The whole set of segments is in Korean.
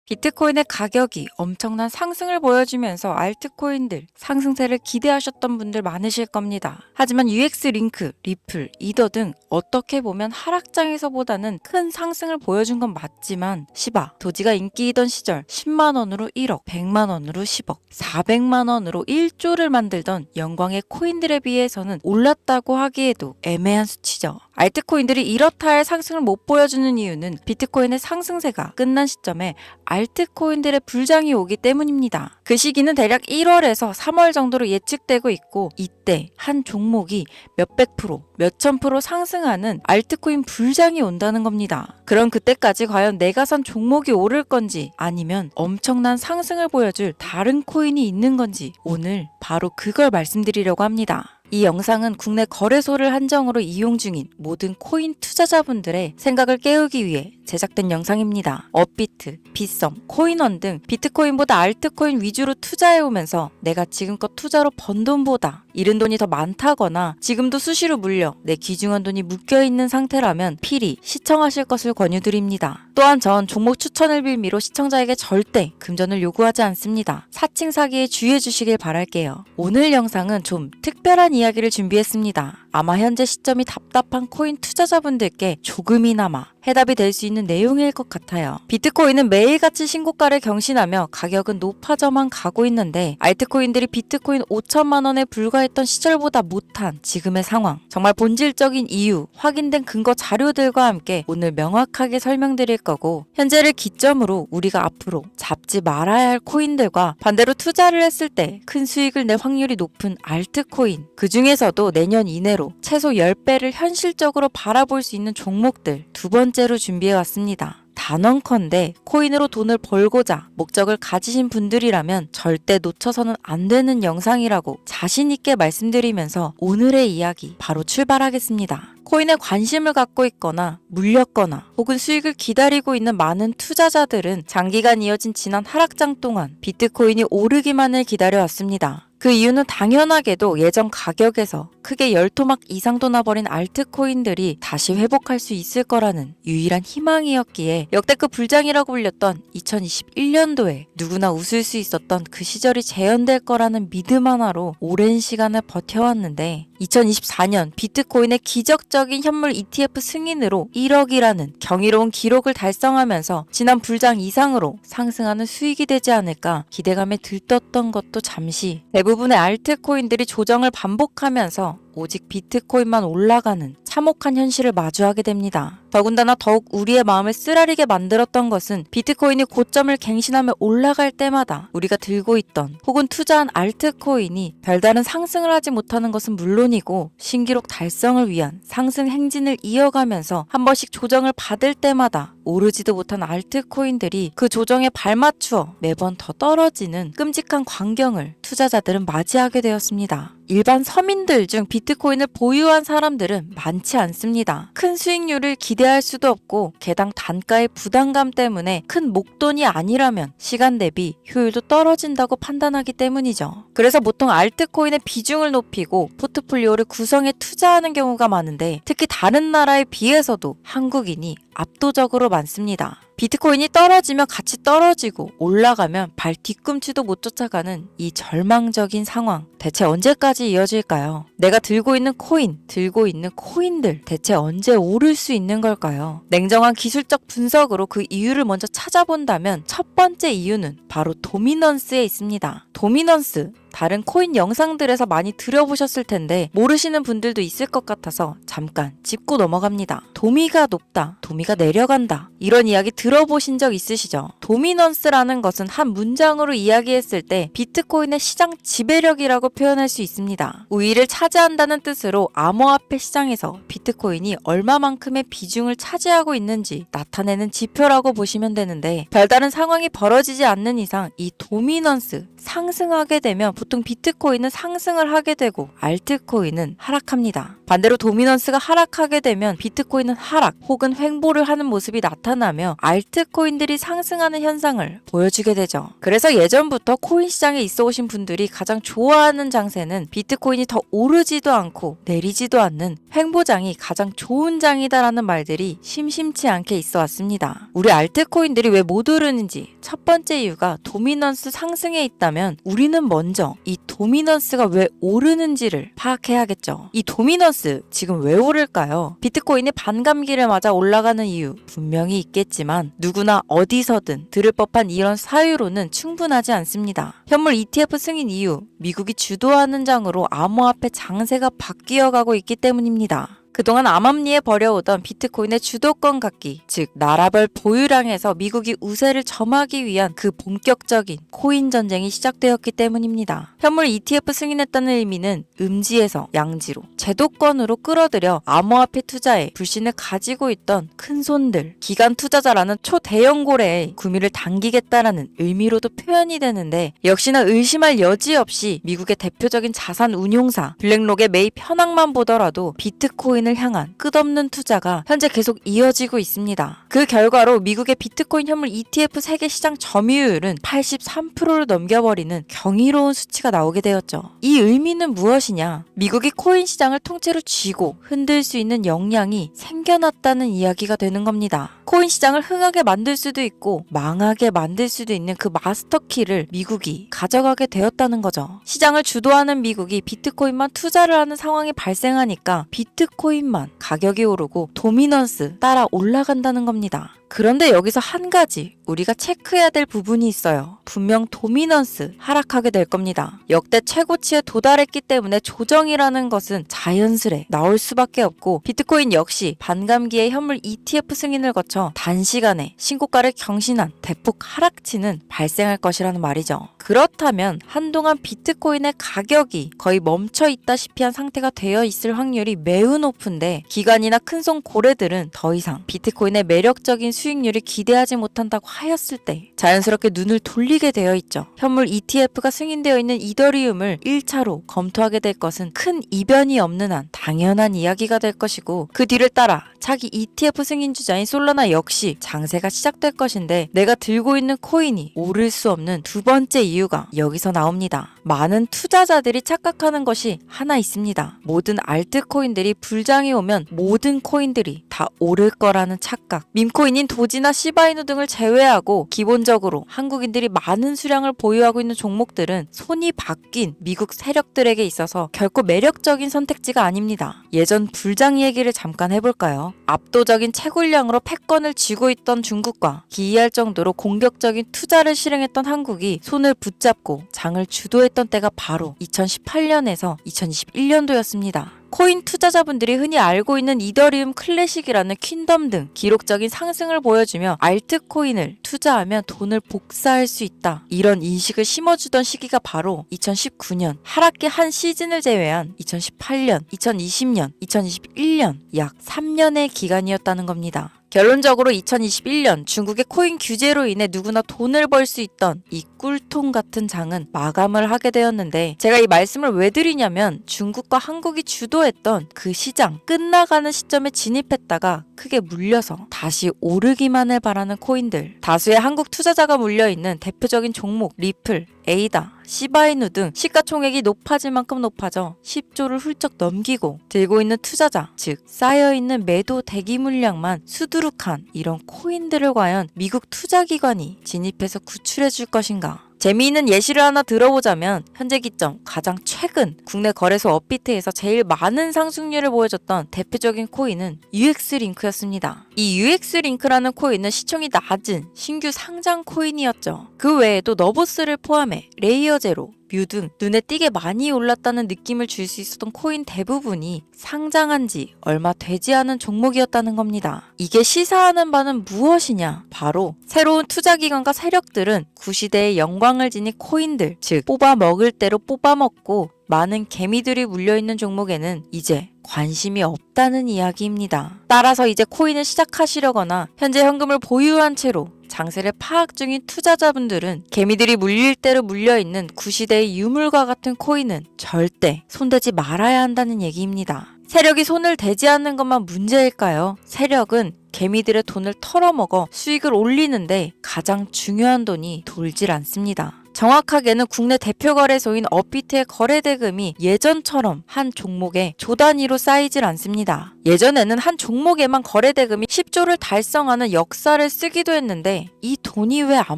비트코인의 가격이 엄청난 상승을 보여주면서 알트코인들 상승세를 기대하셨던 분들 많으실 겁니다. 하지만 UX 링크, 리플, 이더 등 어떻게 보면 하락장에서보다는 큰 상승을 보여준 건 맞지만 시바, 도지가 인기이던 시절 10만원으로 1억, 100만원으로 10억, 400만원으로 1조를 만들던 영광의 코인들에 비해서는 올랐다고 하기에도 애매한 수치죠. 알트코인들이 이렇다 할 상승을 못 보여주는 이유는 비트코인의 상승세가 끝난 시점에 알트코인들의 불장이 오기 때문입니다. 그 시기는 대략 1월에서 3월 정도로 예측되고 있고 이때 한 종목이 몇백 프로, 몇천 프로 상승하는 알트코인 불장이 온다는 겁니다. 그럼 그때까지 과연 내가 산 종목이 오를 건지 아니면 엄청난 상승을 보여줄 다른 코인이 있는 건지 오늘 바로 그걸 말씀드리려고 합니다. 이 영상은 국내 거래소를 한정으로 이용 중인 모든 코인 투자자분들의 생각을 깨우기 위해 제작된 영상입니다. 업비트, 빗썸, 코인원 등 비트코인보다 알트코인 위주로 투자해오면서 내가 지금껏 투자로 번 돈보다 잃은 돈이 더 많다거나 지금도 수시로 물려 내 귀중한 돈이 묶여있는 상태라면 필히 시청하실 것을 권유드립니다. 또한 전 종목 추천을 빌미로 시청자에게 절대 금전을 요구하지 않습니다. 사칭 사기에 주의해주시길 바랄게요. 오늘 영상은 좀 특별한 이야기를 준비했습니다. 아마 현재 시점이 답답한 코인 투자자분들께 조금이나마 해답이 될 수 있는 내용일 것 같아요. 비트코인은 매일같이 신고가를 경신하며 가격은 높아져만 가고 있는데 알트코인들이 비트코인 5천만 원에 불과했던 시절보다 못한 지금의 상황, 정말 본질적인 이유, 확인된 근거 자료들과 함께 오늘 명확하게 설명드릴 거고 현재를 기점으로 우리가 앞으로 잡지 말아야 할 코인들과 반대로 투자를 했을 때 큰 수익을 낼 확률이 높은 알트코인, 그 중에서도 내년 이내로 최소 10배를 현실적으로 바라볼 수 있는 종목들 두 번째로 준비해왔습니다. 단언컨대 코인으로 돈을 벌고자 목적을 가지신 분들이라면 절대 놓쳐서는 안 되는 영상이라고 자신있게 말씀드리면서 오늘의 이야기 바로 출발하겠습니다. 코인에 관심을 갖고 있거나 물렸거나 혹은 수익을 기다리고 있는 많은 투자자들은 장기간 이어진 지난 하락장 동안 비트코인이 오르기만을 기다려왔습니다. 그 이유는 당연하게도 예전 가격에서 크게 10토막 이상 도 나버린 알트코인들이 다시 회복할 수 있을 거라는 유일한 희망이었기에 역대급 불장이라고 불렸던 2021년도에 누구나 웃을 수 있었던 그 시절이 재현될 거라는 믿음 하나로 오랜 시간을 버텨왔는데 2024년 비트코인의 기적적인 현물 ETF 승인으로 1억이라는 경이로운 기록을 달성하면서 지난 불장 이상으로 상승하는 수익이 되지 않을까 기대감에 들떴던 것도 잠시 대부분의 알트코인들이 조정을 반복하면서 오직 비트코인만 올라가는 참혹한 현실을 마주하게 됩니다. 더군다나 더욱 우리의 마음을 쓰라리게 만들었던 것은 비트코인이 고점을 갱신하며 올라갈 때마다 우리가 들고 있던 혹은 투자한 알트코인이 별다른 상승을 하지 못하는 것은 물론이고 신기록 달성을 위한 상승 행진을 이어가면서 한 번씩 조정을 받을 때마다 오르지도 못한 알트코인들이 그 조정에 발맞추어 매번 더 떨어지는 끔찍한 광경을 투자자들은 맞이하게 되었습니다. 일반 서민들 중 비트코인을 보유한 사람들은 많지 않습니다. 큰 수익률을 기대할 수도 없고 개당 단가의 부담감 때문에 큰 목돈이 아니라면 시간 대비 효율도 떨어진다고 판단하기 때문이죠. 그래서 보통 알트코인의 비중을 높이고 포트폴리오를 구성해 투자하는 경우가 많은데 특히 다른 나라에 비해서도 한국인이 압도적으로 많습니다. 비트코인이 떨어지면 같이 떨어지고 올라가면 발 뒤꿈치도 못 쫓아가는 이 절망적인 상황 대체 언제까지 이어질까요? 내가 들고 있는 코인, 들고 있는 코인들 대체 언제 오를 수 있는 걸까요? 냉정한 기술적 분석으로 그 이유를 먼저 찾아본다면 첫 번째 이유는 바로 도미넌스에 있습니다. 도미넌스, 다른 코인 영상들에서 많이 들어보셨을 텐데 모르시는 분들도 있을 것 같아서 잠깐 짚고 넘어갑니다. 도미가 높다, 도미가 내려간다 이런 이야기 들어보신 적 있으시죠? 도미넌스라는 것은 한 문장으로 이야기했을 때 비트코인의 시장 지배력이라고 표현할 수 있습니다. 우위를 차지한다는 뜻으로 암호화폐 시장에서 비트코인이 얼마만큼의 비중을 차지하고 있는지 나타내는 지표라고 보시면 되는데 별다른 상황이 벌어지지 않는 이상 이 도미넌스, 상승하게 되면 보통 비트코인은 상승을 하게 되고 알트코인은 하락합니다. 반대로 도미넌스가 하락하게 되면 비트코인은 하락 혹은 횡보를 하는 모습이 나타나며 알트코인들이 상승하는 현상을 보여주게 되죠. 그래서 예전부터 코인 시장에 있어 오신 분들이 가장 좋아하는 장세는 비트코인이 더 오르지도 않고 내리지도 않는 횡보장이 가장 좋은 장이다라는 말들이 심심치 않게 있어 왔습니다. 우리 알트코인들이 왜 못 오르는지 첫 번째 이유가 도미넌스 상승에 있다면 우리는 먼저 이 도미넌스가 왜 오르는지를 파악해야겠죠. 이 도미넌스 지금 왜 오를까요? 비트코인이 반감기를 맞아 올라가는 이유 분명히 있겠지만 누구나 어디서든 들을 법한 이런 사유로는 충분하지 않습니다. 현물 ETF 승인 이후 미국이 주도하는 장으로 암호화폐 장세가 바뀌어가고 있기 때문입니다. 그동안 암암리에 벌여오던 비트코인의 주도권 갖기, 즉 나라별 보유량에서 미국이 우세를 점하기 위한 그 본격적인 코인 전쟁이 시작되었기 때문입니다. 현물 ETF 승인했다는 의미는 음지에서 양지로, 제도권으로 끌어들여 암호화폐 투자에 불신을 가지고 있던 큰손들, 기관 투자자라는 초대형 고래의 구미를 당기겠다라는 의미로도 표현이 되는데 역시나 의심할 여지 없이 미국의 대표적인 자산 운용사 블랙록의 매입 현황만 보더라도 비트코인을 향한 끝없는 투자가 현재 계속 이어지고 있습니다. 그 결과로 미국의 비트코인 현물 ETF 세계 시장 점유율은 83%를 넘겨버리는 경이로운 수치가 나오게 되었죠. 이 의미는 무엇이냐? 미국이 코인 시장을 통째로 쥐고 흔들 수 있는 역량이 생겨났다는 이야기가 되는 겁니다. 코인 시장을 흥하게 만들 수도 있고 망하게 만들 수도 있는 그 마스터키를 미국이 가져가게 되었다는 거죠. 시장을 주도하는 미국이 비트코인만 투자를 하는 상황이 발생하니까 비트코인만 가격이 오르고 도미넌스 따라 올라간다는 겁니다. 그런데 여기서 한 가지 우리가 체크해야 될 부분이 있어요. 분명 도미넌스 하락하게 될 겁니다. 역대 최고치에 도달했기 때문에 조정이라는 것은 자연스레 나올 수밖에 없고 비트코인 역시 반감기의 현물 ETF 승인을 거쳐 단시간에 신고가를 경신한 대폭 하락치는 발생할 것이라는 말이죠. 그렇다면 한동안 비트코인의 가격이 거의 멈춰 있다시피 한 상태가 되어 있을 확률이 매우 높은데 기관이나 큰손 고래들은 더 이상 비트코인의 매력적인 수익률을 기대하지 못한다고 하였을 때 자연스럽게 눈을 돌리게 되어 있죠. 현물 ETF가 승인되어 있는 이더리움을 1차로 검토하게 될 것은 큰 이변이 없는 한 당연한 이야기가 될 것이고 그 뒤를 따라 차기 ETF 승인 주자인 솔라나 역시 장세가 시작될 것인데 내가 들고 있는 코인이 오를 수 없는 두 번째 이유가 여기서 나옵니다. 많은 투자자들이 착각하는 것이 하나 있습니다. 모든 알트코인들이 불장이 오면 모든 코인들이 다 오를 거라는 착각. 밈코인인 도지나 시바이누 등을 제외하고 기본적으로 한국인들이 많은 수량을 보유하고 있는 종목들은 손이 바뀐 미국 세력들에게 있어서 결코 매력적인 선택지가 아닙니다. 예전 불장 얘기를 잠깐 해볼까요? 압도적인 채굴량으로 패권을 쥐고 있던 중국과 기이할 정도로 공격적인 투자를 실행했던 한국이 손을 붙잡고 장을 주도했던 때가 바로 2018년에서 2021년도였습니다. 코인 투자자분들이 흔히 알고 있는 이더리움 클래식이라는 퀸덤 등 기록적인 상승을 보여주며 알트코인을 투자하면 돈을 복사할 수 있다. 이런 인식을 심어주던 시기가 바로 2019년 하락기 한 시즌을 제외한 2018년, 2020년, 2021년 약 3년의 기간이었다는 겁니다. 결론적으로 2021년 중국의 코인 규제로 인해 누구나 돈을 벌 수 있던 이 꿀통 같은 장은 마감을 하게 되었는데 제가 이 말씀을 왜 드리냐면 중국과 한국이 주도했던 그 시장 끝나가는 시점에 진입했다가 크게 물려서 다시 오르기만을 바라는 코인들 다수의 한국 투자자가 물려있는 대표적인 종목 리플, 에이다, 시바이누 등 시가총액이 높아질 만큼 높아져 10조를 훌쩍 넘기고 들고 있는 투자자, 즉 쌓여있는 매도 대기 물량만 수두룩한 이런 코인들을 과연 미국 투자기관이 진입해서 구출해 줄 것인가? 재미있는 예시를 하나 들어보자면 현재 기점 가장 최근 국내 거래소 업비트에서 제일 많은 상승률을 보여줬던 대표적인 코인은 UX링크였습니다. 이 UX링크라는 코인은 시총이 낮은 신규 상장 코인이었죠. 그 외에도 너보스를 포함해 레이어제로, 뮤 등 눈에 띄게 많이 올랐다는 느낌을 줄 수 있었던 코인 대부분이 상장한 지 얼마 되지 않은 종목이었다는 겁니다. 이게 시사하는 바는 무엇이냐? 바로 새로운 투자기관과 세력들은 구시대의 영광을 지닌 코인들, 즉 뽑아 먹을 대로 뽑아 먹고 많은 개미들이 물려있는 종목에는 이제 관심이 없다는 이야기입니다. 따라서 이제 코인을 시작하시려거나 현재 현금을 보유한 채로 장세를 파악 중인 투자자분들은 개미들이 물릴 대로 물려있는 구시대의 유물과 같은 코인은 절대 손대지 말아야 한다는 얘기입니다. 세력이 손을 대지 않는 것만 문제일까요? 세력은 개미들의 돈을 털어먹어 수익을 올리는데 가장 중요한 돈이 돌질 않습니다. 정확하게는 국내 대표 거래소인 업비트의 거래 대금이 예전처럼 한 종목에 조 단위로 쌓이질 않습니다. 예전에는 한 종목에만 거래 대금이 10조를 달성하는 역사를 쓰기도 했는데 이 돈이 왜 안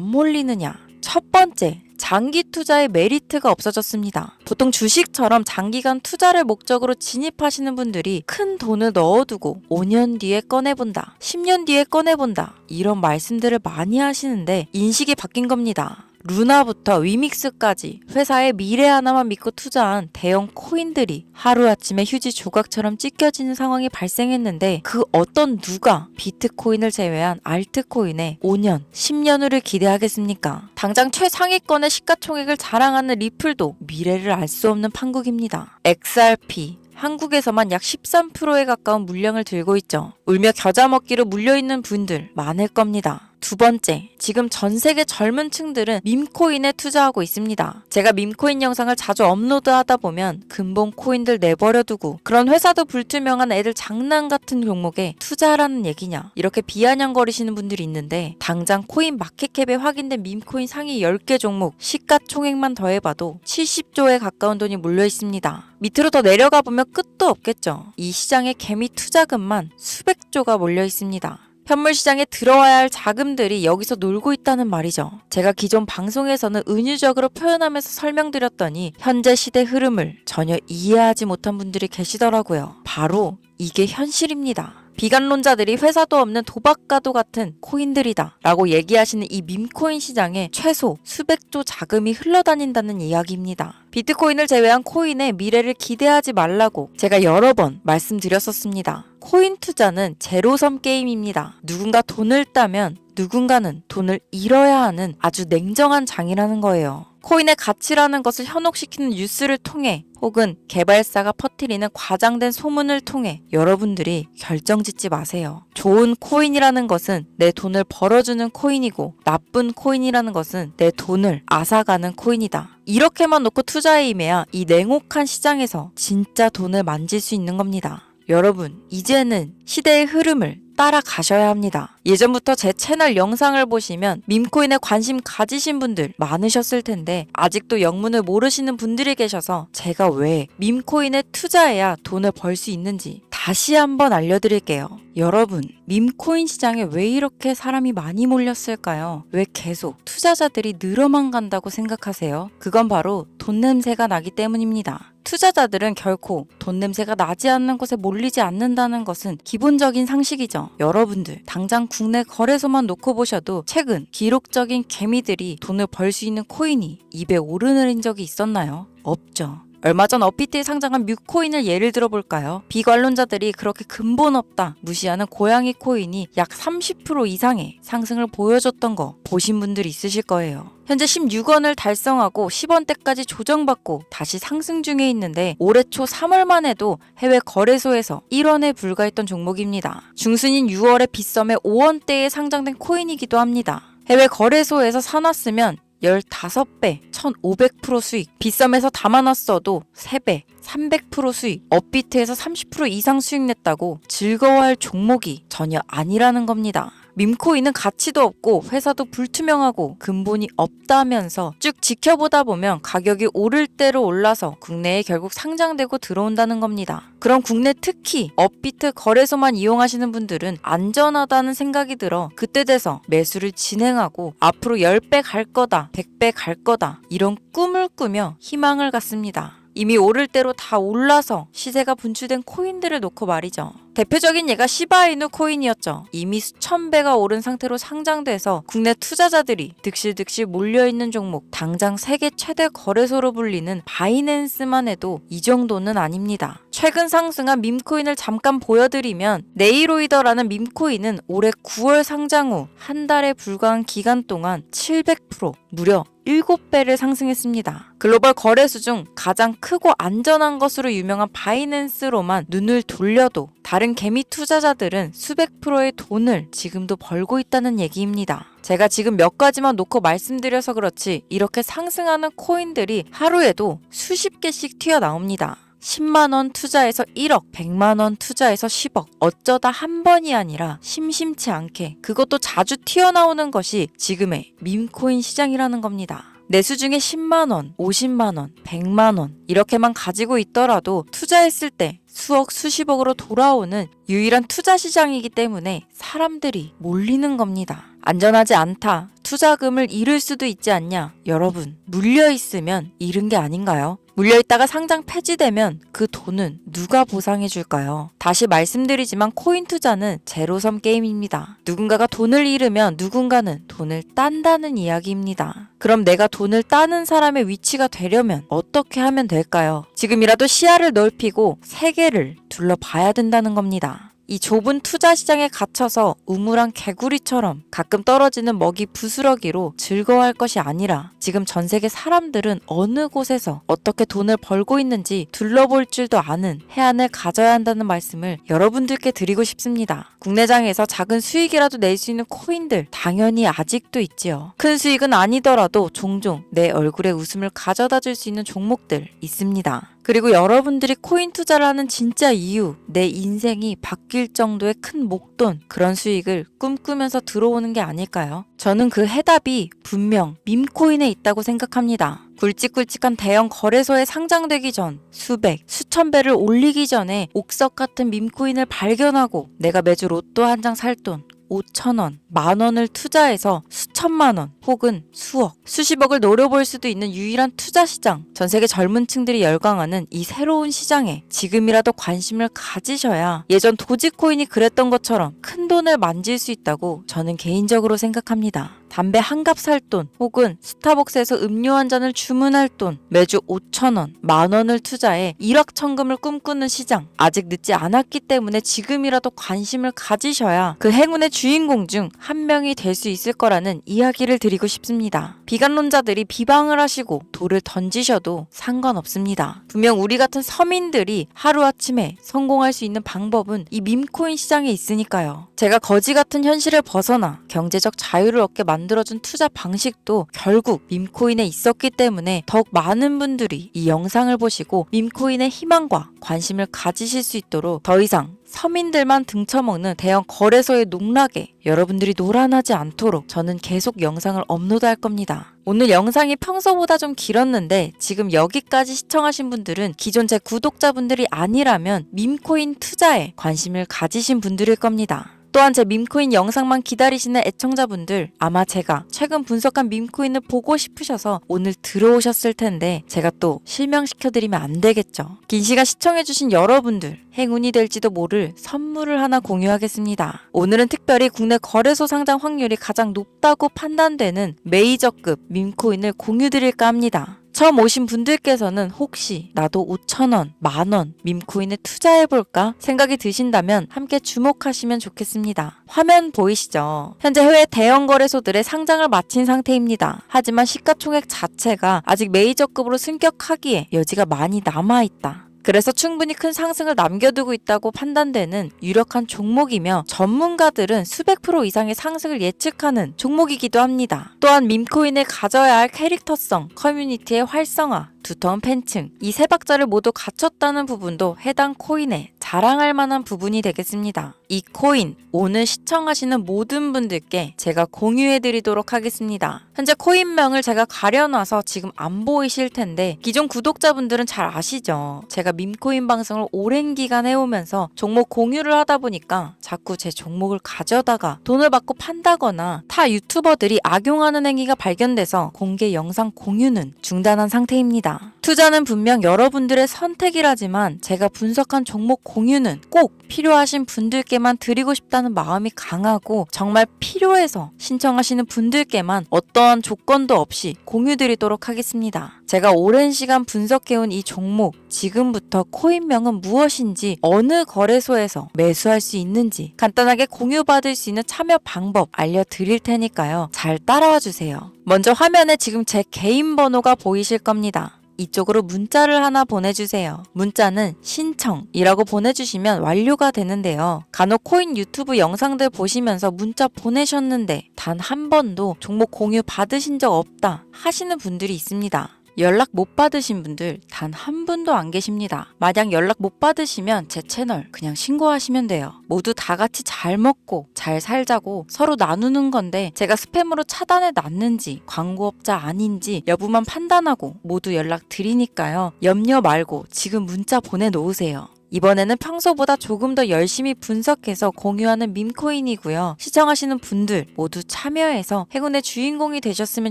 몰리느냐? 첫 번째, 장기 투자의 메리트가 없어졌습니다. 보통 주식처럼 장기간 투자를 목적으로 진입하시는 분들이 큰 돈을 넣어두고 5년 뒤에 꺼내본다, 10년 뒤에 꺼내본다 이런 말씀들을 많이 하시는데 인식이 바뀐 겁니다. 루나부터 위믹스까지 회사의 미래 하나만 믿고 투자한 대형 코인들이 하루아침에 휴지 조각처럼 찢겨지는 상황이 발생했는데 그 어떤 누가 비트코인을 제외한 알트코인에 5년, 10년 후를 기대하겠습니까? 당장 최상위권의 시가총액을 자랑하는 리플도 미래를 알 수 없는 판국입니다. XRP 한국에서만 약 13%에 가까운 물량을 들고 있죠. 울며 겨자 먹기로 물려있는 분들 많을 겁니다. 두 번째, 지금 전 세계 젊은 층들은 밈코인에 투자하고 있습니다. 제가 밈코인 영상을 자주 업로드하다 보면 근본 코인들 내버려두고 그런 회사도 불투명한 애들 장난 같은 종목에 투자하라는 얘기냐 이렇게 비아냥거리시는 분들이 있는데 당장 코인 마켓캡에 확인된 밈코인 상위 10개 종목 시가총액만 더해봐도 70조에 가까운 돈이 몰려 있습니다. 밑으로 더 내려가 보면 끝도 없겠죠. 이 시장의 개미 투자금만 수백 조가 몰려 있습니다. 현물 시장에 들어와야 할 자금들이 여기서 놀고 있다는 말이죠. 제가 기존 방송에서는 은유적으로 표현하면서 설명드렸더니 현재 시대 흐름을 전혀 이해하지 못한 분들이 계시더라고요. 바로 이게 현실입니다. 비관론자들이 회사도 없는 도박가도 같은 코인들이다 라고 얘기하시는 이 밈코인 시장에 최소 수백조 자금이 흘러다닌다는 이야기입니다. 비트코인을 제외한 코인의 미래를 기대하지 말라고 제가 여러 번 말씀드렸었습니다. 코인 투자는 제로섬 게임입니다. 누군가 돈을 따면 누군가는 돈을 잃어야 하는 아주 냉정한 장이라는 거예요. 코인의 가치라는 것을 현혹시키는 뉴스를 통해 혹은 개발사가 퍼뜨리는 과장된 소문을 통해 여러분들이 결정짓지 마세요. 좋은 코인이라는 것은 내 돈을 벌어주는 코인이고 나쁜 코인이라는 것은 내 돈을 앗아가는 코인이다. 이렇게만 놓고 투자에 임해야 이 냉혹한 시장에서 진짜 돈을 만질 수 있는 겁니다. 여러분, 이제는 시대의 흐름을 따라가셔야 합니다. 예전부터 제 채널 영상을 보시면 밈코인에 관심 가지신 분들 많으셨을 텐데 아직도 영문을 모르시는 분들이 계셔서 제가 왜 밈코인에 투자해야 돈을 벌 수 있는지 다시 한번 알려드릴게요. 여러분, 밈코인 시장에 왜 이렇게 사람이 많이 몰렸을까요? 왜 계속 투자자들이 늘어만 간다고 생각하세요? 그건 바로 돈 냄새가 나기 때문입니다. 투자자들은 결코 돈 냄새가 나지 않는 곳에 몰리지 않는다는 것은 기본적인 상식이죠. 여러분들 당장 국내 거래소만 놓고 보셔도 최근 기록적인 개미들이 돈을 벌 수 있는 코인이 입에 오르내린 적이 있었나요? 없죠. 얼마 전 업비트에 상장한 뮤코인을 예를 들어볼까요? 비관론자들이 그렇게 근본 없다 무시하는 고양이 코인이 약 30% 이상의 상승을 보여줬던 거 보신 분들 있으실 거예요. 현재 16원을 달성하고 10원대까지 조정받고 다시 상승 중에 있는데 올해 초 3월만 해도 해외 거래소에서 1원에 불과했던 종목입니다. 중순인 6월에 빗썸에 5원대에 상장된 코인이기도 합니다. 해외 거래소에서 사놨으면 15배, 1500% 수익, 빗썸에서 담아놨어도 3배, 300% 수익, 업비트에서 30% 이상 수익 냈다고 즐거워할 종목이 전혀 아니라는 겁니다. 밈코인은 가치도 없고 회사도 불투명하고 근본이 없다면서 쭉 지켜보다 보면 가격이 오를 대로 올라서 국내에 결국 상장되고 들어온다는 겁니다. 그럼 국내 특히 업비트 거래소만 이용하시는 분들은 안전하다는 생각이 들어 그때 돼서 매수를 진행하고 앞으로 10배 갈 거다, 100배 갈 거다 이런 꿈을 꾸며 희망을 갖습니다. 이미 오를 대로 다 올라서 시세가 분출된 코인들을 놓고 말이죠. 대표적인 예가 시바이누 코인이었죠. 이미 수천 배가 오른 상태로 상장돼서 국내 투자자들이 득실득실 몰려있는 종목, 당장 세계 최대 거래소로 불리는 바이낸스만 해도 이 정도는 아닙니다. 최근 상승한 밈코인을 잠깐 보여드리면 네이로이더라는 밈코인은 올해 9월 상장 후 한 달에 불과한 기간 동안 700%, 무려 7배를 상승했습니다. 글로벌 거래소 중 가장 크고 안전한 것으로 유명한 바이낸스로만 눈을 돌려도 다른 개미 투자자들은 수백 프로의 돈을 지금도 벌고 있다는 얘기입니다. 제가 지금 몇 가지만 놓고 말씀드려서 그렇지 이렇게 상승하는 코인들이 하루에도 수십 개씩 튀어나옵니다. 10만원 투자해서 1억, 100만원 투자해서 10억. 어쩌다 한 번이 아니라 심심치 않게 그것도 자주 튀어나오는 것이 지금의 밈코인 시장이라는 겁니다. 내수 중에 10만원, 50만원, 100만원 이렇게만 가지고 있더라도 투자했을 때 수억, 수십억으로 돌아오는 유일한 투자 시장이기 때문에 사람들이 몰리는 겁니다. 안전하지 않다. 투자금을 잃을 수도 있지 않냐. 여러분, 물려있으면 잃은 게 아닌가요? 물려있다가 상장 폐지되면 그 돈은 누가 보상해 줄까요? 다시 말씀드리지만 코인 투자는 제로섬 게임입니다. 누군가가 돈을 잃으면 누군가는 돈을 딴다는 이야기입니다. 그럼 내가 돈을 따는 사람의 위치가 되려면 어떻게 하면 될까요? 지금이라도 시야를 넓히고 세계를 둘러봐야 된다는 겁니다. 이 좁은 투자 시장에 갇혀서 우물안 개구리처럼 가끔 떨어지는 먹이 부스러기로 즐거워할 것이 아니라 지금 전 세계 사람들은 어느 곳에서 어떻게 돈을 벌고 있는지 둘러볼 줄도 아는 해안을 가져야 한다는 말씀을 여러분들께 드리고 싶습니다. 국내장에서 작은 수익이라도 낼 수 있는 코인들 당연히 아직도 있지요. 큰 수익은 아니더라도 종종 내 얼굴에 웃음을 가져다 줄 수 있는 종목들 있습니다. 그리고 여러분들이 코인 투자를 하는 진짜 이유, 내 인생이 바뀔 정도의 큰 목돈, 그런 수익을 꿈꾸면서 들어오는 게 아닐까요? 저는 그 해답이 분명 밈코인에 있다고 생각합니다. 굵직굵직한 대형 거래소에 상장되기 전 수백, 수천 배를 올리기 전에 옥석 같은 밈코인을 발견하고 내가 매주 로또 한 장 살 돈 5,000원, 만원을 투자해서 수천만원 혹은 수억, 수십억을 노려볼 수도 있는 유일한 투자 시장, 전 세계 젊은 층들이 열광하는 이 새로운 시장에 지금이라도 관심을 가지셔야 예전 도지코인이 그랬던 것처럼 큰 돈을 만질 수 있다고 저는 개인적으로 생각합니다. 담배 한 갑 살 돈 혹은 스타벅스에서 음료 한 잔을 주문할 돈, 매주 5,000원, 만원을 투자해 일확천금을 꿈꾸는 시장, 아직 늦지 않았기 때문에 지금이라도 관심을 가지셔야 그 행운의 주인공 중 한 명이 될 수 있을 거라는 이야기를 드리고 싶습니다. 비관론자들이 비방을 하시고 돌을 던지셔도 상관없습니다. 분명 우리 같은 서민들이 하루아침에 성공할 수 있는 방법은 이 밈코인 시장에 있으니까요. 제가 거지 같은 현실을 벗어나 경제적 자유를 얻게 만들어준 투자 방식도 결국 밈코인에 있었기 때문에 더욱 많은 분들이 이 영상을 보시고 밈코인의 희망과 관심을 가지실 수 있도록 더 이상 서민들만 등쳐먹는 대형 거래소의 농락에 여러분들이 노란하지 않도록 저는 계속 영상을 업로드할 겁니다. 오늘 영상이 평소보다 좀 길었는데 지금 여기까지 시청하신 분들은 기존 제 구독자분들이 아니라면 밈코인 투자에 관심을 가지신 분들일 겁니다. 또한 제 밈코인 영상만 기다리시는 애청자분들, 아마 제가 최근 분석한 밈코인을 보고 싶으셔서 오늘 들어오셨을 텐데 제가 또 실명시켜드리면 안 되겠죠. 긴 시간 시청해주신 여러분들, 행운이 될지도 모를 선물을 하나 공유하겠습니다. 오늘은 특별히 국내 거래소 상장 확률이 가장 높다고 판단되는 메이저급 밈코인을 공유드릴까 합니다. 처음 오신 분들께서는 혹시 나도 5,000원, 만원 밈코인에 투자해볼까 생각이 드신다면 함께 주목하시면 좋겠습니다. 화면 보이시죠? 현재 해외 대형 거래소들의 상장을 마친 상태입니다. 하지만 시가총액 자체가 아직 메이저급으로 승격하기에 여지가 많이 남아있다. 그래서 충분히 큰 상승을 남겨두고 있다고 판단되는 유력한 종목이며 전문가들은 수백 프로 이상의 상승을 예측하는 종목이기도 합니다. 또한 밈코인을 가져야 할 캐릭터성, 커뮤니티의 활성화, 두터운 팬층, 이 세 박자를 모두 갖췄다는 부분도 해당 코인에 자랑할 만한 부분이 되겠습니다. 이 코인 오늘 시청하시는 모든 분들께 제가 공유해드리도록 하겠습니다. 현재 코인명을 제가 가려놔서 지금 안 보이실 텐데 기존 구독자분들은 잘 아시죠? 제가 밈코인 방송을 오랜 기간 해오면서 종목 공유를 하다 보니까 자꾸 제 종목을 가져다가 돈을 받고 판다거나 타 유튜버들이 악용하는 행위가 발견돼서 공개 영상 공유는 중단한 상태입니다. 투자는 분명 여러분들의 선택이라지만 제가 분석한 종목 공유는 꼭 필요하신 분들께만 드리고 싶다는 마음이 강하고 정말 필요해서 신청하시는 분들께만 어떠한 조건도 없이 공유드리도록 하겠습니다. 제가 오랜 시간 분석해온 이 종목, 지금부터 코인명은 무엇인지, 어느 거래소에서 매수할 수 있는지 간단하게 공유받을 수 있는 참여 방법 알려드릴 테니까요. 잘 따라와 주세요. 먼저 화면에 지금 제 개인 번호가 보이실 겁니다. 이쪽으로 문자를 하나 보내주세요. 문자는 신청이라고 보내주시면 완료가 되는데요. 간혹 코인 유튜브 영상들 보시면서 문자 보내셨는데 단 한 번도 종목 공유 받으신 적 없다 하시는 분들이 있습니다. 연락 못 받으신 분들 단 한 분도 안 계십니다. 만약 연락 못 받으시면 제 채널 그냥 신고하시면 돼요. 모두 다 같이 잘 먹고 잘 살자고 서로 나누는 건데 제가 스팸으로 차단해 놨는지 광고업자 아닌지 여부만 판단하고 모두 연락 드리니까요. 염려 말고 지금 문자 보내놓으세요. 이번에는 평소보다 조금 더 열심히 분석해서 공유하는 밈코인이고요. 시청하시는 분들 모두 참여해서 행운의 주인공이 되셨으면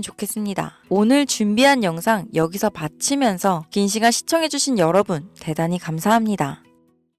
좋겠습니다. 오늘 준비한 영상 여기서 마치면서 긴 시간 시청해주신 여러분 대단히 감사합니다.